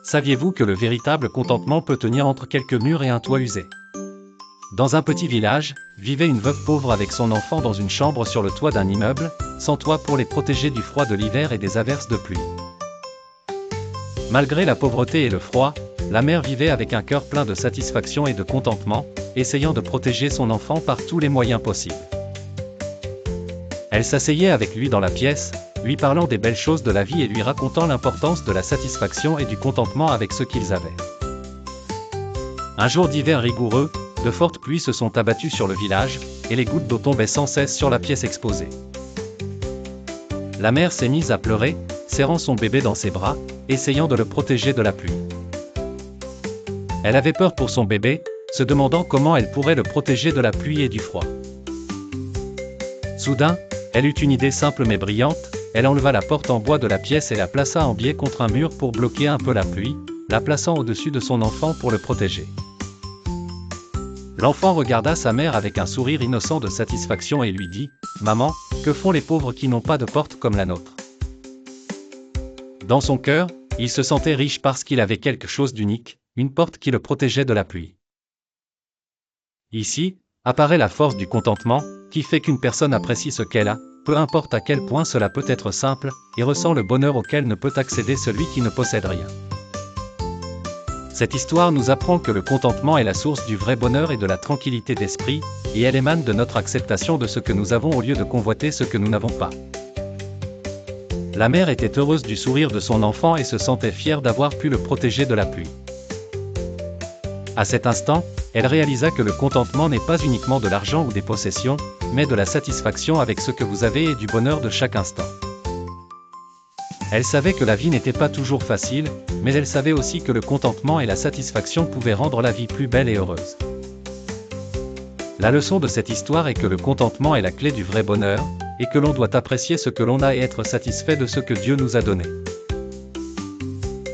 Saviez-vous que le véritable contentement peut tenir entre quelques murs et un toit usé? Dans un petit village, vivait une veuve pauvre avec son enfant dans une chambre sur le toit d'un immeuble, sans toit pour les protéger du froid de l'hiver et des averses de pluie. Malgré la pauvreté et le froid, la mère vivait avec un cœur plein de satisfaction et de contentement, essayant de protéger son enfant par tous les moyens possibles. Elle s'asseyait avec lui dans la pièce, lui parlant des belles choses de la vie et lui racontant l'importance de la satisfaction et du contentement avec ce qu'ils avaient. Un jour d'hiver rigoureux, de fortes pluies se sont abattues sur le village, et les gouttes d'eau tombaient sans cesse sur la pièce exposée. La mère s'est mise à pleurer, serrant son bébé dans ses bras, essayant de le protéger de la pluie. Elle avait peur pour son bébé, se demandant comment elle pourrait le protéger de la pluie et du froid. Soudain, elle eut une idée simple mais brillante, elle enleva la porte en bois de la pièce et la plaça en biais contre un mur pour bloquer un peu la pluie, la plaçant au-dessus de son enfant pour le protéger. L'enfant regarda sa mère avec un sourire innocent de satisfaction et lui dit « Maman, que font les pauvres qui n'ont pas de porte comme la nôtre ?» Dans son cœur, il se sentait riche parce qu'il avait quelque chose d'unique, une porte qui le protégeait de la pluie. Ici, apparaît la force du contentement, qui fait qu'une personne apprécie ce qu'elle a, peu importe à quel point cela peut être simple, et ressent le bonheur auquel ne peut accéder celui qui ne possède rien. Cette histoire nous apprend que le contentement est la source du vrai bonheur et de la tranquillité d'esprit, et elle émane de notre acceptation de ce que nous avons au lieu de convoiter ce que nous n'avons pas. La mère était heureuse du sourire de son enfant et se sentait fière d'avoir pu le protéger de la pluie. À cet instant, elle réalisa que le contentement n'est pas uniquement de l'argent ou des possessions, mais de la satisfaction avec ce que vous avez et du bonheur de chaque instant. Elle savait que la vie n'était pas toujours facile, mais elle savait aussi que le contentement et la satisfaction pouvaient rendre la vie plus belle et heureuse. La leçon de cette histoire est que le contentement est la clé du vrai bonheur, et que l'on doit apprécier ce que l'on a et être satisfait de ce que Dieu nous a donné.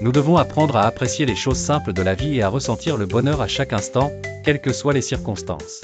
Nous devons apprendre à apprécier les choses simples de la vie et à ressentir le bonheur à chaque instant, quelles que soient les circonstances.